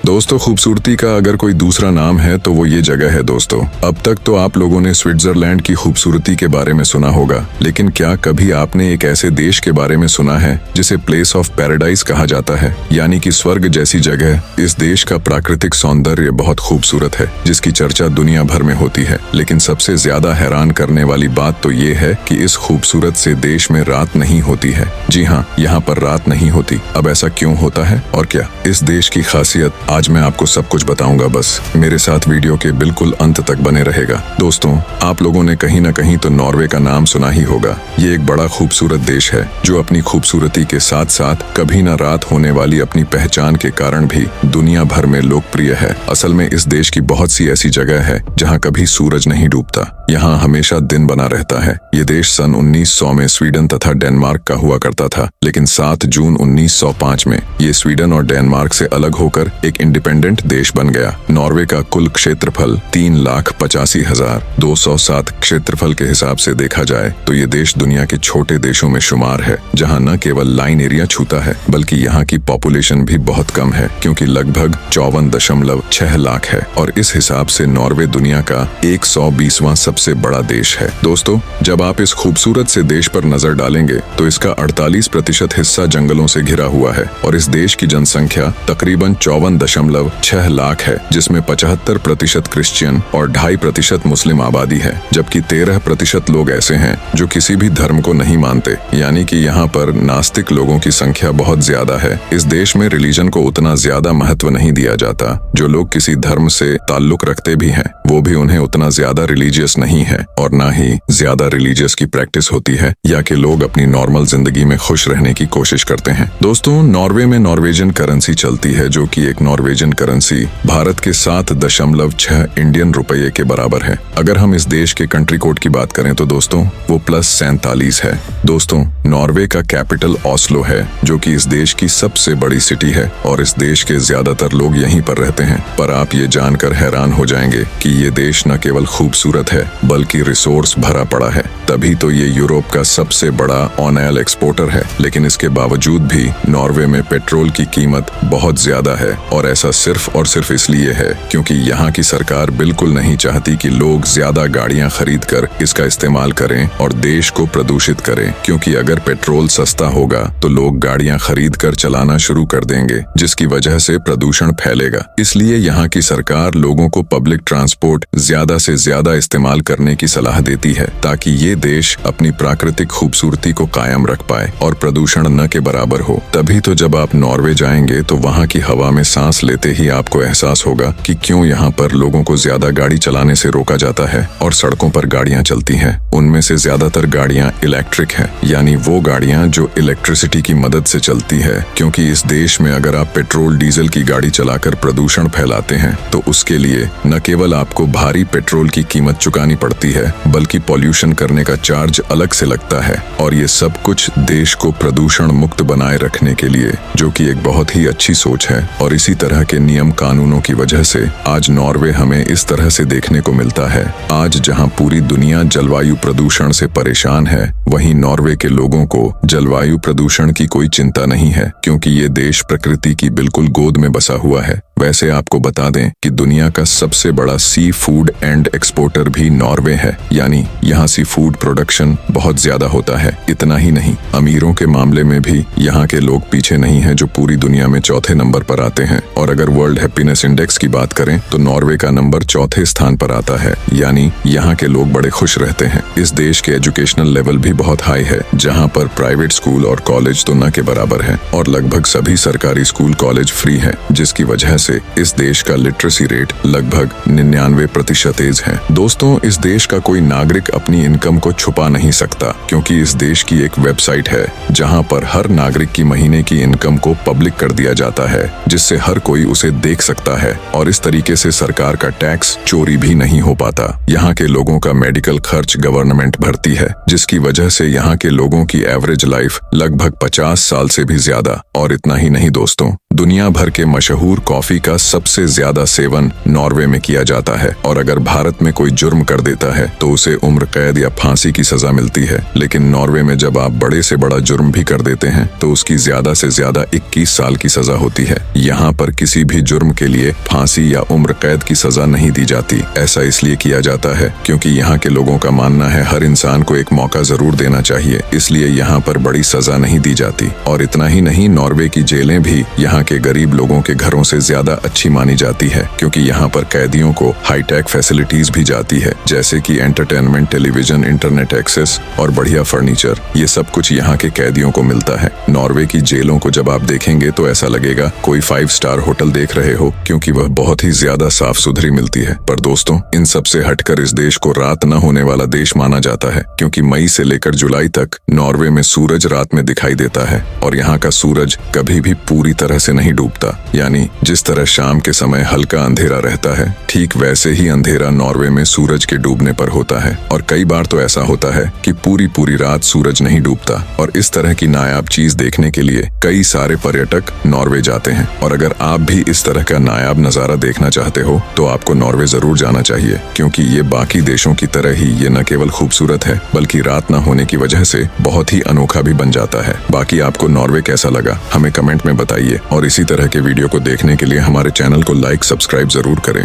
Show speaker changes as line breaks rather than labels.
दोस्तों, खूबसूरती का अगर कोई दूसरा नाम है तो वो ये जगह है दोस्तों। अब तक तो आप लोगों ने स्विट्जरलैंड की खूबसूरती के बारे में सुना होगा, लेकिन क्या कभी आपने एक ऐसे देश के बारे में सुना है जिसे प्लेस ऑफ पैराडाइज कहा जाता है, यानी कि स्वर्ग जैसी जगह। इस देश का प्राकृतिक सौंदर्य बहुत खूबसूरत है, जिसकी चर्चा दुनिया भर में होती है। लेकिन सबसे ज्यादा हैरान करने वाली बात तो ये है कि इस खूबसूरत से देश में रात नहीं होती है। जी हाँ, यहाँ पर रात नहीं होती। अब ऐसा क्यों होता है और क्या इस देश की खासियत, आज मैं आपको सब कुछ बताऊंगा। बस मेरे साथ वीडियो के बिल्कुल अंत तक बने रहेगा। दोस्तों, आप लोगों ने कहीं ना कहीं तो नॉर्वे का नाम सुना ही होगा। ये एक बड़ा खूबसूरत देश है जो अपनी खूबसूरती के साथ साथ कभी ना रात होने वाली अपनी पहचान के कारण भी दुनिया भर में लोकप्रिय है। असल में इस देश की बहुत सी ऐसी जगह है जहाँ कभी सूरज नहीं डूबता, यहाँ हमेशा दिन बना रहता है। ये देश सन 1900 में स्वीडन तथा डेनमार्क का हुआ करता था, लेकिन 7 जून 1905 में ये स्वीडन और डेनमार्क से अलग होकर एक इंडिपेंडेंट देश बन गया। नॉर्वे का कुल क्षेत्रफल 3,85,207 क्षेत्रफल के हिसाब से देखा जाए तो ये देश दुनिया के छोटे देशों में शुमार है, जहाँ न केवल लाइन एरिया छूता है बल्कि यहाँ की पॉपुलेशन भी बहुत कम है, क्योंकि लगभग 54.6 लाख है। और इस हिसाब से नॉर्वे दुनिया का 120वां सबसे बड़ा देश है। दोस्तों, जब आप इस खूबसूरत से देश पर नजर डालेंगे तो इसका 48% हिस्सा जंगलों से घिरा हुआ है और इस देश की जनसंख्या तकरीबन 54.6 लाख है, जिसमें 75% क्रिश्चियन और 2.5% मुस्लिम आबादी है, जबकि 13% लोग ऐसे हैं जो किसी भी धर्म को नहीं मानते, यानी कि यहाँ पर नास्तिक लोगों की संख्या बहुत ज्यादा है। इस देश में रिलीजन को उतना ज्यादा महत्व नहीं दिया जाता। जो लोग किसी धर्म से ताल्लुक रखते भी हैं वो भी उन्हें उतना ज्यादा रिलीजियस नहीं है, और ना ही ज्यादा रिलीजियस की प्रैक्टिस होती है, या कि लोग अपनी नॉर्मल जिंदगी में खुश रहने की कोशिश करते हैं। दोस्तों, नॉर्वे में नॉर्वेजियन करेंसी चलती है, जो कि एक नॉर्वेजियन करेंसी भारत के 7.6 इंडियन रुपये के बराबर है। अगर हम इस देश के कंट्री कोड की बात करें तो दोस्तों वो +47 है। दोस्तों, नॉर्वे का कैपिटल ऑस्लो है, जो कि इस देश की सबसे बड़ी सिटी है और इस देश के ज्यादातर लोग यहीं पर रहते हैं। पर आप ये जानकर हैरान हो जाएंगे कि ये देश न केवल खूबसूरत है बल्कि रिसोर्स भरा पड़ा है। तभी तो ये यूरोप का सबसे बड़ा ऑन ऑयल एक्सपोर्टर है। लेकिन इसके बावजूद भी नॉर्वे में पेट्रोल की कीमत बहुत ज्यादा है, और ऐसा सिर्फ और सिर्फ इसलिए है क्योंकि यहाँ की सरकार बिल्कुल नहीं चाहती कि लोग ज्यादा गाड़ियां खरीद कर इसका इस्तेमाल करें और देश को प्रदूषित करें, क्योंकि अगर पेट्रोल सस्ता होगा तो लोग गाड़ियां खरीद कर चलाना शुरू कर देंगे, जिसकी वजह से प्रदूषण फैलेगा। इसलिए यहाँ की सरकार लोगों को पब्लिक ट्रांसपोर्ट ज्यादा से ज्यादा इस्तेमाल करने की सलाह देती है, ताकि ये देश अपनी प्राकृतिक खूबसूरती को कायम रख पाए और प्रदूषण न के बराबर हो। तभी तो जब आप नॉर्वे जाएंगे तो वहाँ की हवा में सांस लेते ही आपको एहसास होगा कि क्यों यहाँ पर लोगों को ज्यादा गाड़ी चलाने से रोका जाता है और सड़कों पर गाड़ियाँ चलती हैं। उनमें से ज्यादातर गाड़ियाँ इलेक्ट्रिक है, यानी वो गाड़ियाँ जो इलेक्ट्रिसिटी की मदद से चलती है, क्योंकि इस देश में अगर आप पेट्रोल डीजल की गाड़ी चलाकर प्रदूषण फैलाते हैं तो उसके लिए न केवल आपको भारी पेट्रोल की कीमत चुकानी पड़ती है बल्कि पॉल्यूशन करने का चार्ज अलग से लगता है। और ये सब कुछ देश को प्रदूषण मुक्त बनाए रखने के लिए, जो कि एक बहुत ही अच्छी सोच है। और इसी तरह के नियम कानूनों की वजह से आज नॉर्वे हमें इस तरह से देखने को मिलता है। आज जहां पूरी दुनिया जलवायु प्रदूषण से परेशान है, वहीं नॉर्वे के लोगों को जलवायु प्रदूषण की कोई चिंता नहीं है, क्योंकि ये देश प्रकृति की बिल्कुल गोद में बसा हुआ है। वैसे आपको बता दें कि दुनिया का सबसे बड़ा सी फूड एंड एक्सपोर्टर भी नॉर्वे है, यानी यहाँ सी फूड प्रोडक्शन बहुत ज्यादा होता है। इतना ही नहीं, अमीरों के मामले में भी यहाँ के लोग पीछे नहीं हैं, जो पूरी दुनिया में चौथे नंबर पर आते हैं। और अगर वर्ल्ड हैप्पीनेस इंडेक्स की बात करें तो नॉर्वे का नंबर चौथे स्थान पर आता है, यानी यहाँ के लोग बड़े खुश रहते हैं। इस देश के एजुकेशनल लेवल भी बहुत हाई है, जहाँ पर प्राइवेट स्कूल और कॉलेज तो न के बराबर है, और लगभग सभी सरकारी स्कूल कॉलेज फ्री है, जिसकी वजह से इस देश का लिटरेसी रेट लगभग 99% है। दोस्तों, इस देश का कोई नागरिक अपनी इनकम को छुपा नहीं सकता, क्योंकि इस देश की एक वेबसाइट है जहां पर हर नागरिक की महीने की इनकम को पब्लिक कर दिया जाता है, जिससे हर कोई उसे देख सकता है, और इस तरीके से सरकार का टैक्स चोरी भी नहीं हो पाता। यहाँ के लोगों का मेडिकल खर्च गवर्नमेंट भरती है, जिसकी वजह से यहाँ के लोगों की एवरेज लाइफ लगभग 50 साल से भी ज्यादा। और इतना ही नहीं दोस्तों, दुनिया भर के मशहूर कॉफी का सबसे ज्यादा सेवन नॉर्वे में किया जाता है और अगर भारत में कोई जुर्म कर देता है तो उसे उम्र कैद या फांसी की सजा मिलती है, लेकिन नॉर्वे में जब आप बड़े से बड़ा जुर्म भी कर देते हैं तो उसकी ज्यादा से ज्यादा 21 साल की सजा होती है। यहाँ पर किसी भी जुर्म के लिए फांसी या उम्र कैद की सजा नहीं दी जाती। ऐसा इसलिए किया जाता है क्योंकि यहाँ के लोगों का मानना है हर इंसान को एक मौका जरूर देना चाहिए, इसलिए यहाँ पर बड़ी सजा नहीं दी जाती। और इतना ही नहीं, नॉर्वे की जेलें भी यहाँ के गरीब लोगों के घरों से ज्यादा अच्छी मानी जाती है क्योंकि यहाँ पर कैदियों को हाईटेक फैसिलिटीज भी जाती है, जैसे कि एंटरटेनमेंट, टेलीविजन, इंटरनेट एक्सेस और बढ़िया फर्नीचर। ये सब कुछ यहाँ के कैदियों को मिलता है। नॉर्वे की जेलों को जब आप देखेंगे तो ऐसा लगेगा कोई 5 स्टार होटल देख रहे हो क्योंकि वह बहुत ही ज्यादा साफ सुथरी मिलती है। पर दोस्तों, इन सब से हटकर इस देश को रात न होने वाला देश माना जाता है क्योंकि मई से लेकर जुलाई तक नॉर्वे में सूरज रात में दिखाई देता है और यहाँ का सूरज कभी भी पूरी तरह से नहीं डूबता। यानी जिस तरह शाम के समय हल्का अंधेरा रहता है, ठीक वैसे ही अंधेरा नॉर्वे में सूरज के डूबने पर होता है। और कई बार तो ऐसा होता है कि पूरी रात सूरज नहीं डूबता। और इस तरह की नायाब चीज देखने के लिए कई सारे पर्यटक नॉर्वे जाते हैं। और अगर आप भी इस तरह का नायाब नजारा देखना चाहते हो तो आपको नॉर्वे जरूर जाना चाहिए क्योंकि ये बाकी देशों की तरह ही ये न केवल खूबसूरत है बल्कि रात न होने की वजह से बहुत ही अनोखा भी बन जाता है। बाकी आपको नॉर्वे कैसा लगा हमें कमेंट में बताइए और इसी तरह के वीडियो को देखने के लिए हमारे चैनल को लाइक, सब्सक्राइब जरूर करें।